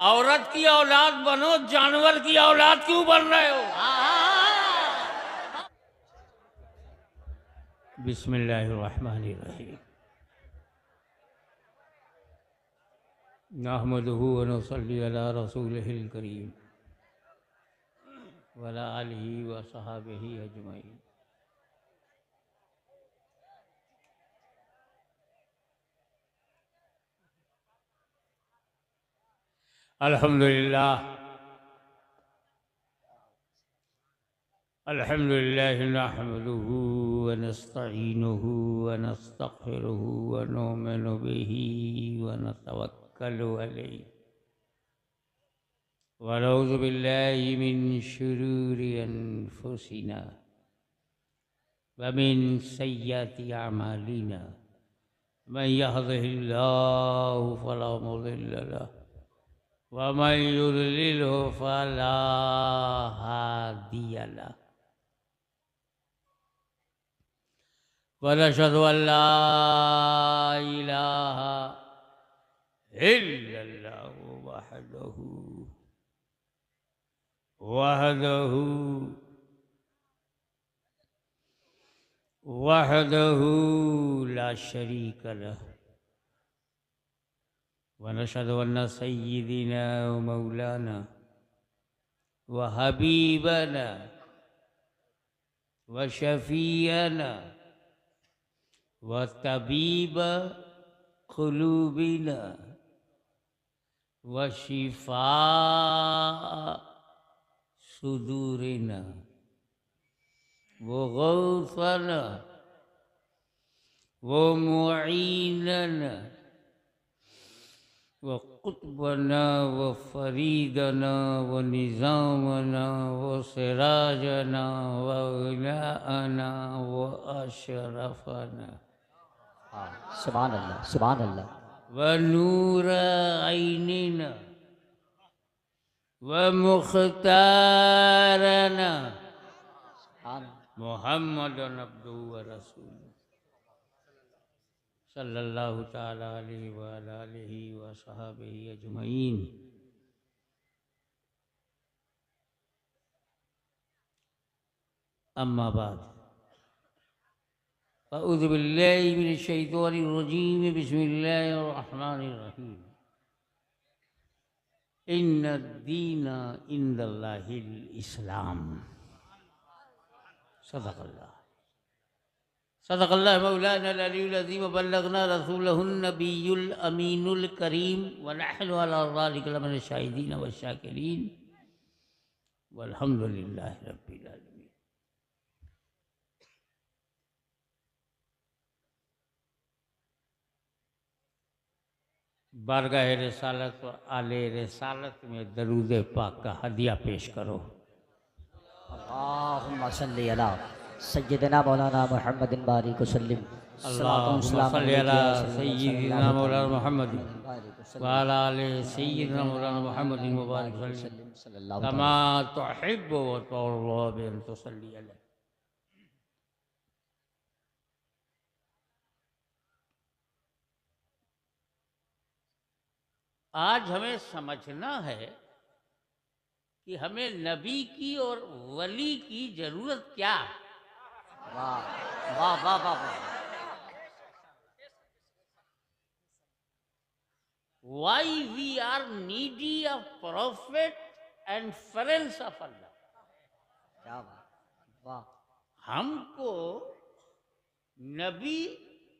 औरत की औलाद बनो, जानवर की औलाद क्यों बन रहे हो? बिस्मिल्लाहिर्रहमानिर्रहीम। नहमदुहु व नुसल्ली अला रसूलिहिल करीम व अला आलिहि व सहाबिहि अजमईन। अल्हम्दुलिल्लाह अल्हम्दुलिल्लाह नहमदुहु व नस्तईनुहु व नस्तगफिरुहु व नुमिनु बिही व नतवक्कलु अलैहि व नऊज़ु बिल्लाहि मिन शुरूरि अनफुसिना व मिन सय्यिआति अमालिना। मन यहदिहिल्लाहु फला मुदिल्ल लहु व मन युद्लिलहु फला हादिय लहु। वनशहदु अल्ला इलाहा इल्लल्लाहु वहदहु वहदहु ला शरीक लहु वनशहदु अन्न सय्यिदिना व मौलाना व हबीबना व शफीअना व तबीब क़ुलूबिना व शिफा सुदूरिना व गौसना व मुईनना व कुतुबना व फरीदना व निज़ामना व सिराजना व गनाअना व अशरफना सुभान अल्लाह सुभान अल्लाह। व नूर ऐनिना व मुख्तारना मुहम्मदन अब्दुहु व रसूलुहु सल्लल्लाहु ताला अलैहि व अला आलिहि व सहाबिहि अजमईन। अम्मा बाद अऊज़ु बिल्लाहि मिनश शैतानिर रजीम। बिस्मिल्लाहिर रहमानिर रहीम। इन्नद दीना इंदल्लाहिल इस्लाम। सदक़ल्लाह सदक़ल्लाह मौलाना अल-अलीयुल अज़ीम व बल्लगना रसूलहुन नबियुल अमीनुल करीम व नहनु अला ज़ालिका लमिनश शाहिदीन व शाकिरीन वल्हम्दुलिल्लाहि रब्बिल आलमीन। बारगाह रिसालत और आले रिसालत में दरूद पाक का हदिया पेश करो। अल्लाहुम्मा सल्ली अला सय्यिदिना मौलाना मुहम्मदिन बारिक वसल्लिम। अल्लाहुम्मा सल्ली अला सय्यिदिना मौलाना मुहम्मदिन व अला आले सय्यिदिना मौलाना मुहम्मदिन मुबारक वसल्लिम कमा तुहिब्बु व तुर्ज़ा बि अन तुसल्ली अलैहि। आज हमें समझना है कि हमें नबी की और वली की जरूरत क्या है। वाह वाह वाह वाह वाह। Why we are needy of prophet and friends of Allah। क्या बात वाह। हमको नबी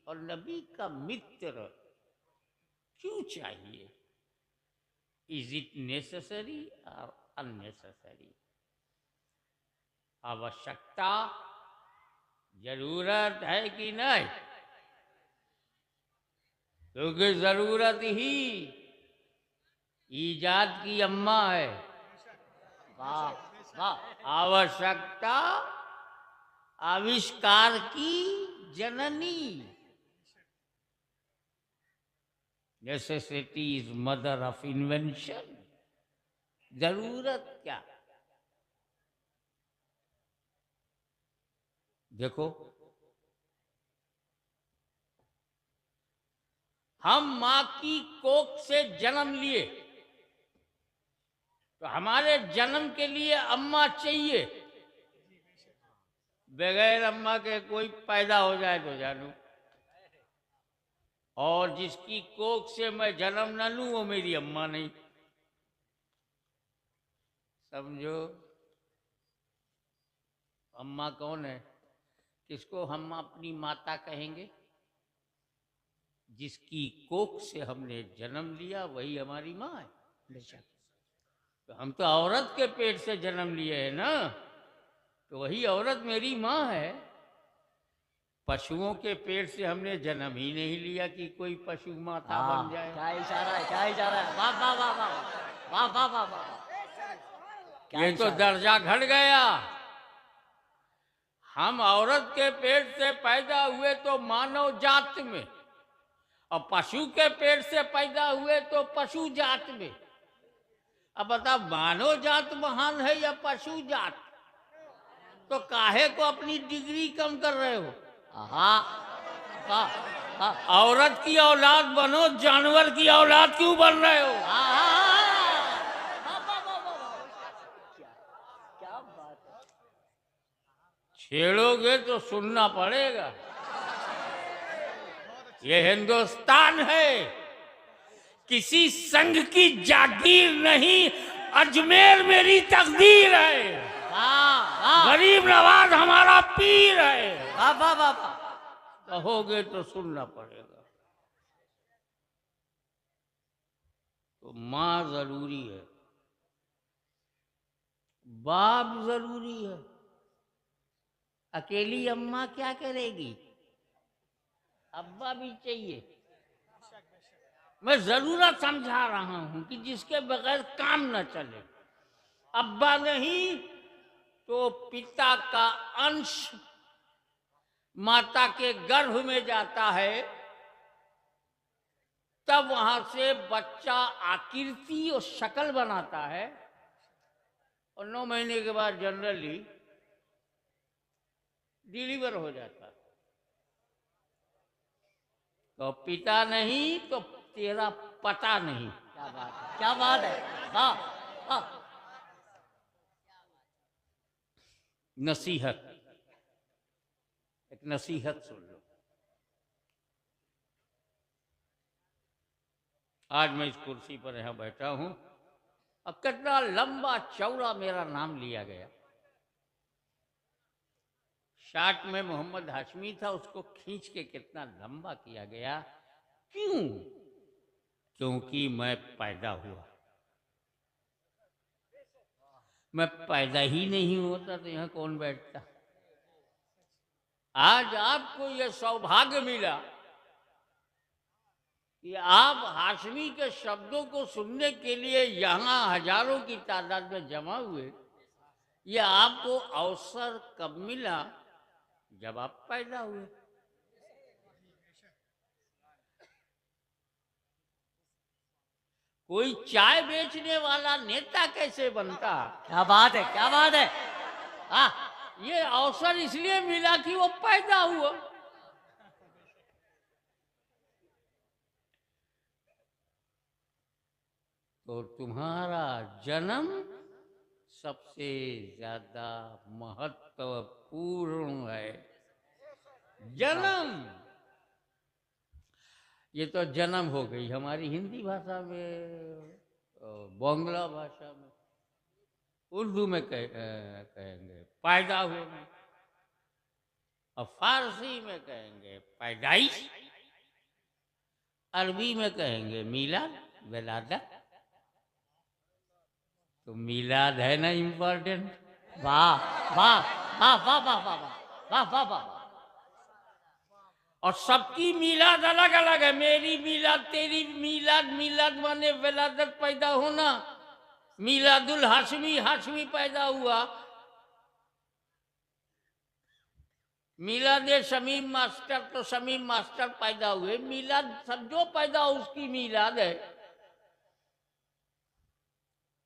और नबी का मित्र क्यों चाहिए? इज इट नेसेसरी और अननेसेसरी? आवश्यकता, जरूरत है कि नहीं? क्योंकि जरूरत ही ईजाद की अम्मा है। वाह वाह। आवश्यकता आविष्कार की जननी। Necessity is mother of invention. जरूरत क्या? देखो, हम माँ की कोख से जन्म लिए, तो हमारे जन्म के लिए अम्मा चाहिए, बगैर अम्मा के कोई पैदा हो जाए तो जानू, और जिसकी कोख से मैं जन्म न लूं वो मेरी अम्मा नहीं, समझो। अम्मा कौन है? किसको हम अपनी माता कहेंगे? जिसकी कोख से हमने जन्म लिया वही हमारी माँ है। बेशक। तो हम तो औरत के पेट से जन्म लिए हैं ना, तो वही औरत मेरी माँ है। पशुओं के पेट से हमने जन्म ही नहीं लिया कि कोई पशु माता बन जाए। क्या इशारा है, क्या इशारा है, वाह वाह वाह वाह वाह वाह वाह वाह। ये तो दर्जा घट गया। हम औरत के पेट से पैदा हुए तो मानव जात में, और पशु के पेट से पैदा हुए तो पशु जात में। अब बताओ, मानव जात महान है या पशु जात? तो काहे को अपनी डिग्री कम कर रहे हो? औरत की औलाद बनो, जानवर की औलाद क्यों बन रहे हो? क्या बात है। छेड़ोगे तो सुनना पड़ेगा। ये हिंदुस्तान है, किसी संघ की जागीर नहीं, अजमेर मेरी तकदीर है। गरीब नवाज हमारा पीर है। कहोगे तो सुनना पड़ेगा। तो माँ जरूरी है, बाप जरूरी है। अकेली अम्मा क्या करेगी? अब्बा भी चाहिए। मैं जरूरत समझा रहा हूं कि जिसके बगैर काम न चले। अब्बा नहीं तो पिता का अंश माता के गर्भ में जाता है, तब वहां से बच्चा आकृति और शक्ल बनाता है, और 9 महीने के बाद जनरली डिलीवर हो जाता है। तो पिता नहीं तो तेरा पता नहीं। क्या बात है, क्या बात है। हाँ। नसीहत, एक नसीहत सुन लो। आज मैं इस कुर्सी पर यहाँ बैठा हूं, अब कितना लंबा चौड़ा मेरा नाम लिया गया। शार्ट में मोहम्मद हाशमी था, उसको खींच के कितना लंबा किया गया। क्यों? क्योंकि मैं पैदा हुआ। मैं पैदा ही नहीं होता तो यहाँ कौन बैठता? आज आपको यह सौभाग्य मिला कि आप हाशमी के शब्दों को सुनने के लिए यहाँ हजारों की तादाद में जमा हुए। यह आपको अवसर कब मिला? जब आप पैदा हुए। कोई चाय बेचने वाला नेता कैसे बनता? क्या बात है, क्या बात है। ये अवसर इसलिए मिला कि वो पैदा हुआ। तो तुम्हारा जन्म सबसे ज्यादा महत्वपूर्ण है। जन्म, ये तो जन्म हो गई हमारी हिंदी भाषा में, बांग्ला भाषा में, उर्दू में कहेंगे पैदा होना, और फारसी में कहेंगे पैदाइश, अरबी में कहेंगे मिलाद, विलादत। तो मिलाद है ना इम्पोर्टेंट? वाह वाह वाह वाह वाह वाह वाह वाह वाह। और सबकी मिलाद अलग अलग है। मेरी मिलाद, तेरी मिलाद। मिलाद माने विलादत, पैदा होना। मिलादुल हाशमी, हाशमी पैदा हुआ। मिलाद शमीम मास्टर, तो शमीम मास्टर पैदा हुए। मिलाद सब जो पैदा हो उसकी मिलाद है,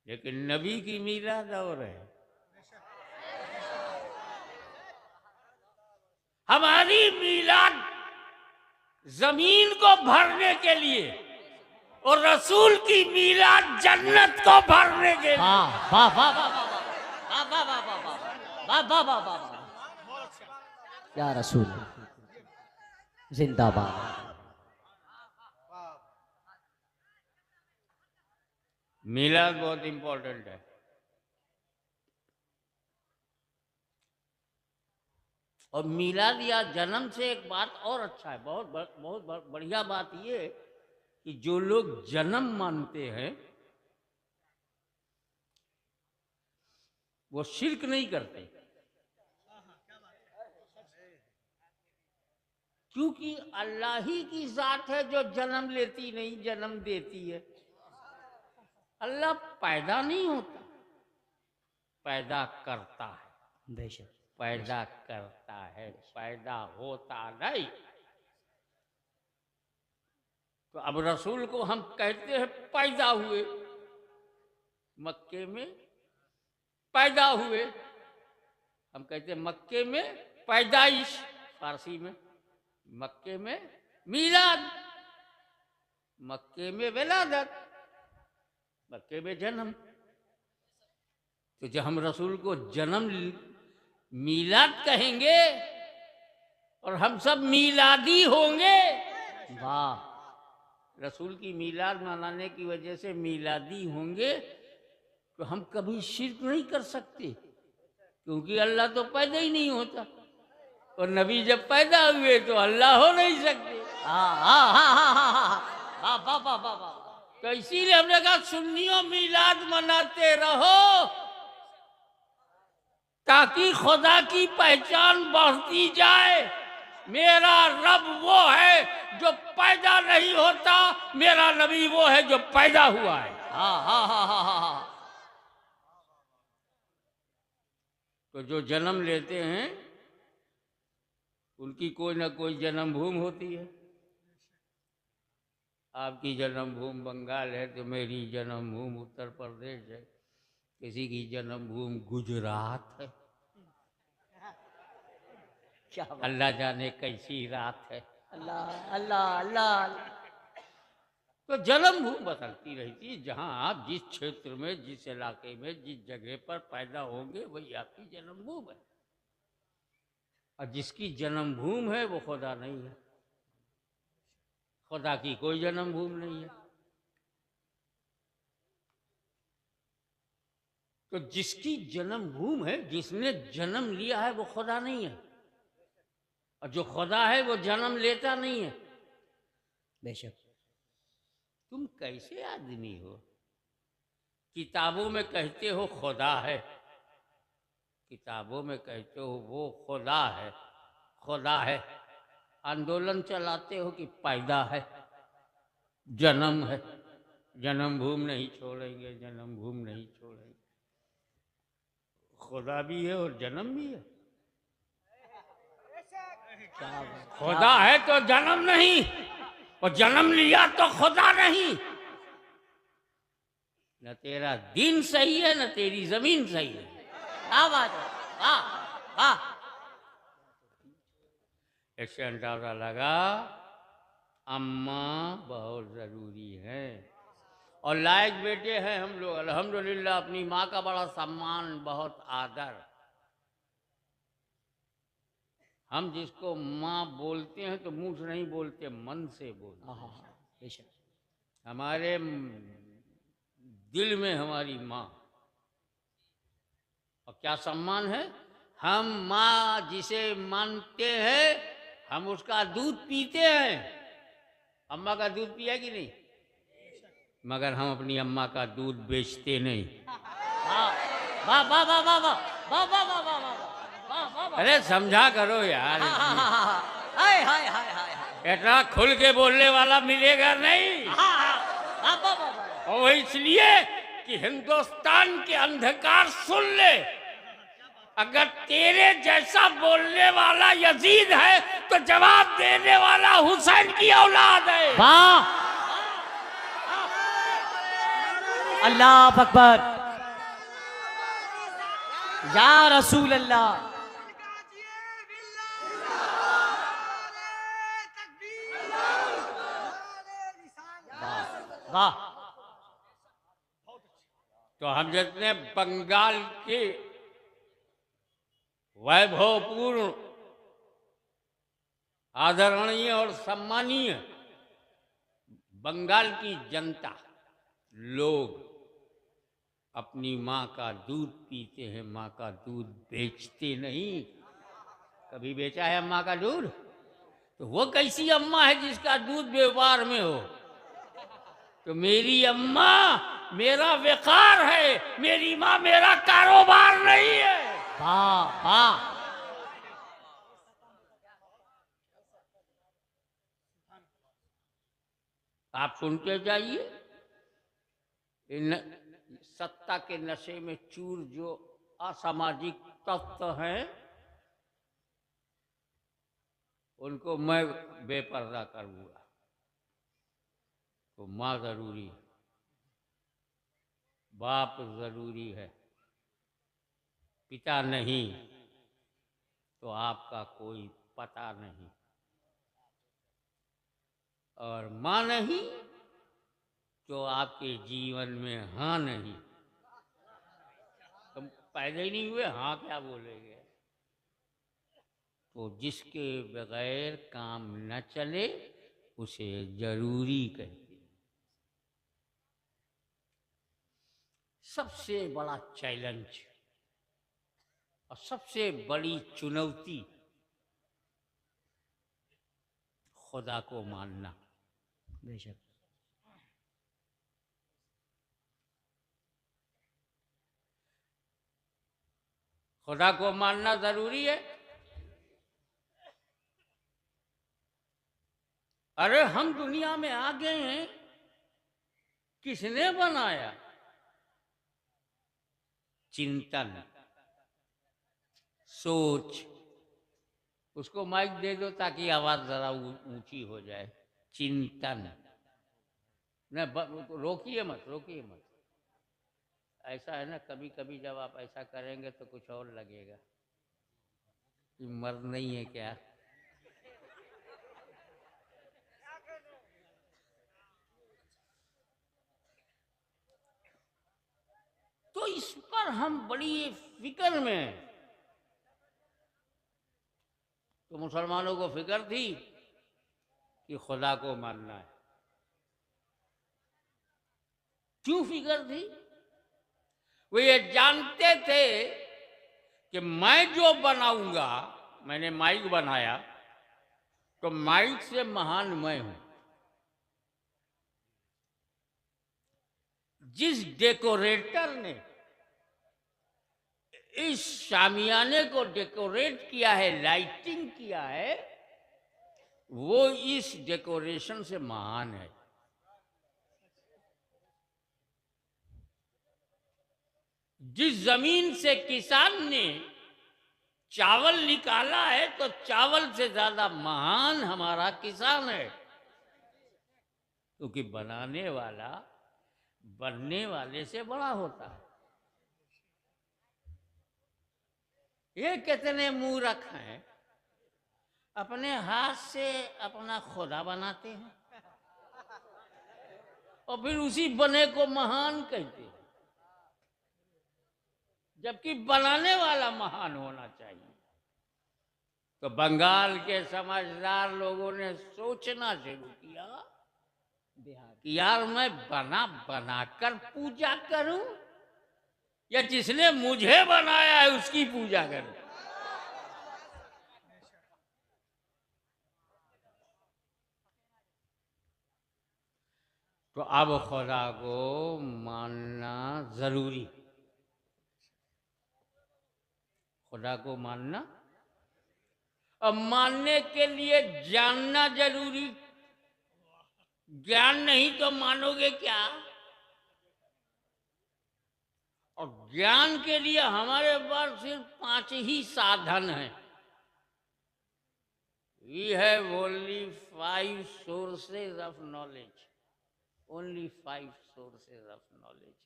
लेकिन नबी की मिलाद और है। हमारी मिलाद जमीन को भरने के लिए, और रसूल की मीलाद जन्नत को भरने के लिए। वाह वाह वाह वाह वाह वाह वाह वाह वाह वाह वाह वाह वाह या रसूल जिंदाबाद। मीलाद बहुत इंपॉर्टेंट है। और मीलाद या जन्म से एक बात और अच्छा है, बहुत बढ़िया बात ये है कि जो लोग जन्म मानते हैं वो शिर्क नहीं करते, क्योंकि अल्लाह ही की जात है जो जन्म लेती नहीं, जन्म देती है। अल्लाह पैदा नहीं होता, पैदा करता है। बेशक पैदा करता है, पैदा होता नहीं। तो अब रसूल को हम कहते हैं पैदा हुए, मक्के में पैदा हुए। हम कहते हैं मक्के में पैदाइश, फारसी में मक्के में मीलाद, मक्के में विलादत, मक्के में जन्म। तो जब हम रसूल को जन्म मीलाद कहेंगे और हम सब मीलादी होंगे। वाह। रसूल की मीलाद मनाने की वजह से मीलादी होंगे तो हम कभी शिर्क नहीं कर सकते, क्योंकि अल्लाह तो पैदा ही नहीं होता और नबी जब पैदा हुए तो अल्लाह हो नहीं सकते। तो इसीलिए हमने कहा सुन्नियों मीलाद मनाते रहो ताकि खुदा की पहचान बढ़ती जाए। मेरा रब वो है जो पैदा नहीं होता, मेरा नबी वो है जो पैदा हुआ है। तो जो जन्म लेते हैं उनकी कोई ना कोई जन्मभूमि होती है। आपकी जन्मभूमि बंगाल है तो मेरी जन्मभूमि उत्तर प्रदेश है, किसी की जन्मभूमि गुजरात है। क्या अल्लाह जाने कैसी रात है। अल्लाह अल्लाह अल्लाह। तो जन्मभूमि बदलती रहती है। जहाँ आप जिस क्षेत्र में, जिस इलाके में, जिस जगह पर पैदा होंगे वही आपकी जन्मभूमि है। और जिसकी जन्मभूमि है वो खुदा नहीं है। खुदा की कोई जन्मभूमि नहीं है। तो जिसकी जन्मभूमि है, जिसने जन्म लिया है वो खुदा नहीं है, और जो खुदा है वो जन्म लेता नहीं है। बेशक। तुम कैसे आदमी हो? किताबों में कहते हो खुदा है, किताबों में कहते हो वो खुदा है, खुदा है। आंदोलन चलाते हो कि पैदा है, जन्म है, जन्मभूमि नहीं छोड़ेंगे, जन्मभूमि नहीं छोड़ेंगे। खुदा भी है और जन्म भी है। खुदा है तो जन्म नहीं, और जन्म लिया तो खुदा नहीं। न तेरा दिन सही है न तेरी जमीन सही है। क्या बात है। वाह वाह। इससे अंदाजा लगा अम्मा बहुत जरूरी है और लायक बेटे हैं हम लोग। अल्हम्दुलिल्लाह अपनी माँ का बड़ा सम्मान, बहुत आदर। हम जिसको माँ बोलते हैं तो मुंह से नहीं बोलते, मन से बोलते हैं। हमारे दिल में हमारी माँ, और क्या सम्मान है। हम माँ जिसे मानते हैं हम उसका दूध पीते हैं। अम्मा का दूध पिया कि नहीं? मगर हम अपनी अम्मा का दूध बेचते नहीं। वाह वाह वाह वाह वाह वाह वाह वाह वाह वाह। अरे समझा करो यार। हाय हाय हाय हाय। इतना खुल के बोलने वाला मिलेगा नहीं। और वो इसलिए कि हिंदुस्तान के अंधकार सुन ले, अगर तेरे जैसा बोलने वाला यजीद है तो जवाब देने वाला हुसैन की औलाद है। वाह। अल्लाह अकबर। या रसूल अल्लाह। वाह। तो हम जितने बंगाल के वैभवपूर्ण, आदरणीय और सम्मानीय बंगाल की जनता लोग अपनी माँ का दूध पीते हैं, माँ का दूध बेचते नहीं। कभी बेचा है अम्मा का दूध? तो वो कैसी अम्मा है जिसका दूध व्यापार में हो? तो मेरी अम्मा मेरा व्यापार है, मेरी माँ मेरा कारोबार नहीं है। वाह वाह। आप सुनते जाइए, इन सत्ता के नशे में चूर जो असामाजिक तत्व हैं, उनको मैं बेपर्दा करूंगा। तो माँ जरूरी है, बाप जरूरी है, पिता नहीं तो आपका कोई पता नहीं, और माँ नहीं तो आपके जीवन में हाँ नहीं। तुम पैदा ही नहीं हुए, हाँ क्या बोलेंगे? तो जिसके बगैर काम न चले उसे जरूरी कहते हैं। सबसे बड़ा चैलेंज और सबसे बड़ी चुनौती खुदा को मानना। बेशक। खुदा को मानना जरूरी है। अरे हम दुनिया में आ गए हैं, किसने बनाया? चिंतन, सोच। उसको माइक दे दो ताकि आवाज जरा ऊंची हो जाए। चिंतन न, रोकिए मत, रोकिए मत। ऐसा है ना, कभी कभी जब आप ऐसा करेंगे तो कुछ और लगेगा कि मर्द नहीं है क्या। तो इस पर हम बड़ी फिक्र में हैं। तो मुसलमानों को फिक्र थी कि खुदा को मानना है। क्यों फिक्र थी? वो ये जानते थे कि मैं जो बनाऊंगा, मैंने माइक बनाया तो माइक से महान मैं हूं। जिस डेकोरेटर ने इस शामियाने को डेकोरेट किया है, लाइटिंग किया है, वो इस डेकोरेशन से महान है। जिस जमीन से किसान ने चावल निकाला है, तो चावल से ज्यादा महान हमारा किसान है, क्योंकि बनाने वाला बनने वाले से बड़ा होता है। ये कितने मूर्ख हैं, अपने हाथ से अपना खुदा बनाते हैं और फिर उसी बने को महान कहते हैं, जबकि बनाने वाला महान होना चाहिए। तो बंगाल के समझदार लोगों ने सोचना शुरू किया कि यार मैं बना बनाकर पूजा करूं या जिसने मुझे बनाया है उसकी पूजा करूं। तो अब खुदा को मानना जरूरी, खुदा को मानना। अब मानने के लिए जानना जरूरी। ज्ञान नहीं तो मानोगे क्या? और ज्ञान के लिए हमारे पास सिर्फ 5 ही साधन हैं। We have only 5 sources of knowledge. Only 5 sources of knowledge.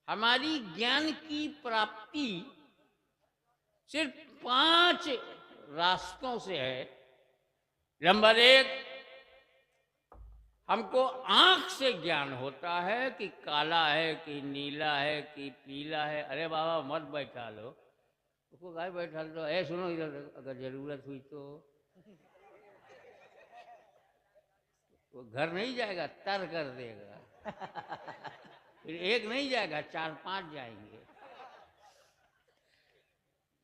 हमारी ज्ञान की प्राप्ति सिर्फ 5 रास्तों से है। नंबर 1, हमको आंख से ज्ञान होता है कि काला है कि नीला है कि पीला है। अरे बाबा मत बैठा लो उसको, गाय बैठा लो। ए सुनो इधर, अगर जरूरत हुई तो वो घर नहीं जाएगा, तर कर देगा। फिर एक नहीं जाएगा, 4-5 जाएंगे।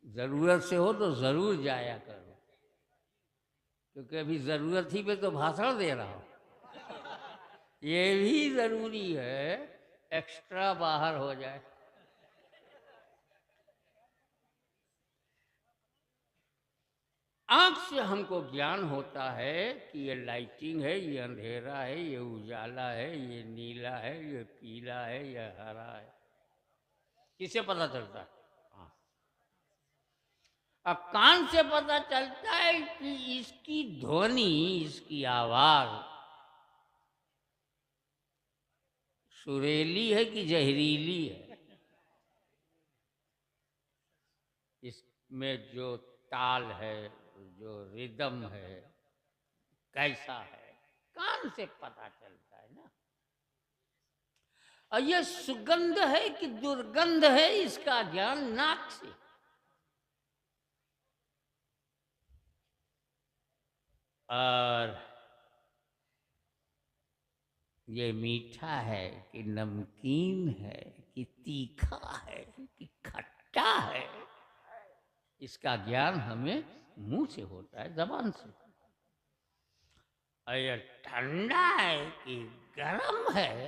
जरूरत से हो तो जरूर जाया करो, क्योंकि अभी जरूरत ही पे तो भाषण दे रहा हूं। ये भी जरूरी है, एक्स्ट्रा बाहर हो जाए। आंख से हमको ज्ञान होता है कि ये लाइटिंग है, ये अंधेरा है, ये उजाला है, ये नीला है, ये पीला है, ये हरा है। किससे पता चलता है? हाँ। अब कान से पता चलता है कि इसकी ध्वनि, इसकी आवाज सुरीली है कि जहरीली है, इसमें जो ताल है, जो रिदम है, कैसा है, कान से पता चलता है ना। और ये सुगंध है कि दुर्गंध है, इसका ज्ञान नाक से। और ये मीठा है कि नमकीन है कि तीखा है कि खट्टा है, इसका ज्ञान हमें मुंह से होता है, जबान से। और ये ठंडा है कि गर्म है,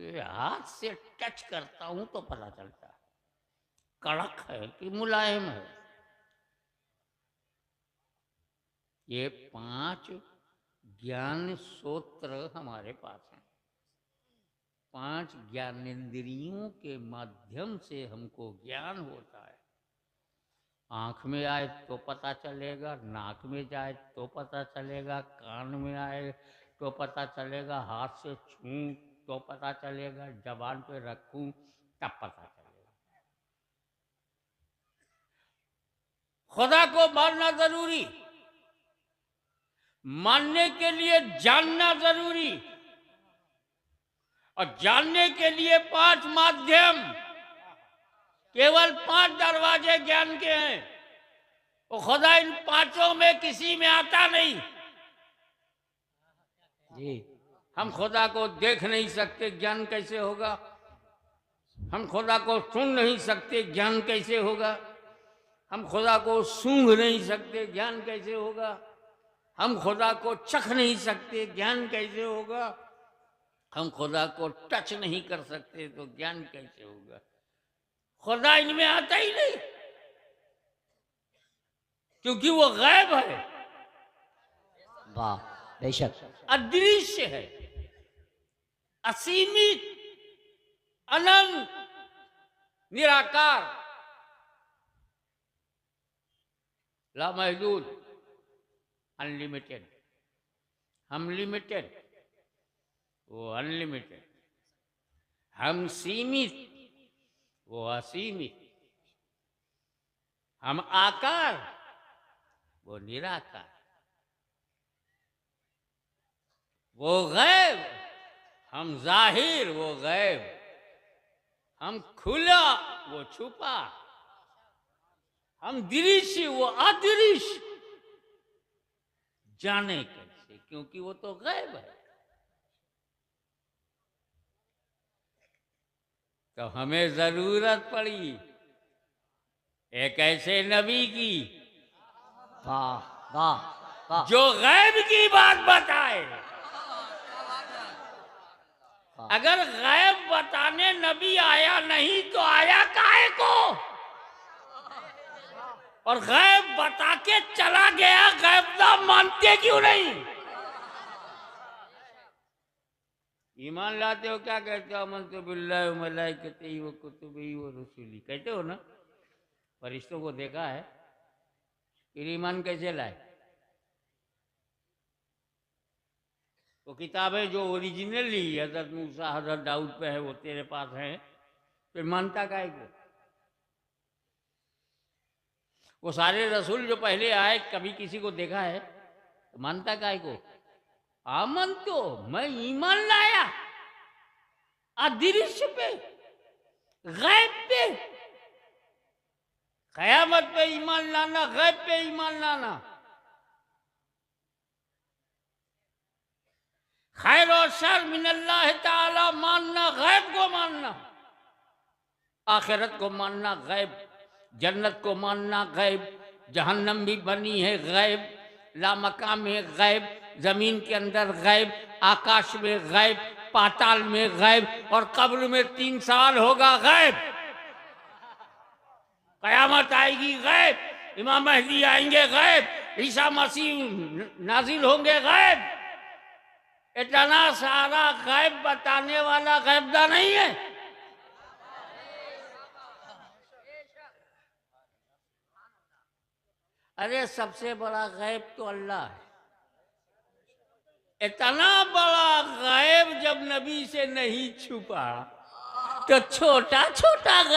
ये हाथ से टच करता हूं तो पता चलता है। कड़क है कि मुलायम है। ये 5 ज्ञान सूत्र हमारे पास हैं। 5 ज्ञानेंद्रियों के माध्यम से हमको ज्ञान होता है। आँख में आए तो पता चलेगा, नाक में जाए तो पता चलेगा, कान में आए तो पता चलेगा, हाथ से छूं तो पता चलेगा, जबान पे रखूं तब पता चलेगा। खुदा को मानना जरूरी, मानने के लिए जानना जरूरी, और जानने के लिए 5 माध्यम, केवल 5 दरवाजे ज्ञान के हैं। वो खुदा इन 5 में किसी में आता नहीं जी। हम खुदा को देख नहीं सकते, ज्ञान कैसे होगा? हम खुदा को सुन नहीं सकते, ज्ञान कैसे होगा? हम खुदा को सूंघ नहीं सकते, ज्ञान कैसे होगा? हम खुदा को चख नहीं सकते, ज्ञान कैसे होगा? हम खुदा को टच नहीं कर सकते तो ज्ञान कैसे होगा? खुदा इनमें आता ही नहीं, क्योंकि वो गायब है। वाह, बेशक। अदृश्य है, असीमित, अनंत, निराकार, लामहदूद, अनलिमिटेड। हम लिमिटेड, वो अनलिमिटेड। हम सीमित, वो असीमित। हम आकार, वो निराकार। वो गैब, हम जाहिर, वो गैब। हम खुला, वो छुपा। हम दृश्य, वो अदृश्य। जाने कैसे? क्योंकि वो तो गैब है। तो हमें जरूरत पड़ी एक ऐसे नबी की, वाह वाह वाह, जो गैब की बात बताए। अगर गैब बताने नबी आया नहीं तो आया काहे को? और गैब बता के चला गया, गैब ना मानते क्यों नहीं? ईमान लाते हो, क्या कहते हो? आमन्तु बिल्लाहि व मलाइकतिही व कुतुबिही व रुसुलिही, कहते हो ना? फरिश्तों को देखा है, फिर ईमान कैसे लाए? वो किताबें जो ओरिजिनली हजरत मूसा, हजरत दाऊद पे है, वो तेरे पास है, फिर मानता काहे को? वो सारे रसूल जो पहले आए, कभी किसी को देखा है तो मानता काहे को? आमन तो मैं ईमान लाया अदृश्य पे, गैब पे। कयामत पे ईमान लाना, गैब पे ईमान लाना। खैर और शर मिनल्लाह ताला मानना, गैब को मानना। आखिरत को मानना गैब, जन्नत को मानना गैब, जहन्नम भी बनी है गैब, लामकाम है गैब, जमीन के अंदर गैब, आकाश में गैब, पाताल में गैब, और कब्र में 3 साल होगा गैब। कयामत आएगी गैब, इमाम महदी आएंगे गैब, ईसा मसीह नाजिल होंगे गैब। इतना सारा गैब बताने वाला गैबदा नहीं है। अरे सबसे बड़ा गैब तो अल्लाह है। इतना बड़ा गैब जब नबी से नहीं छुपा तो छोटा छोटा गैब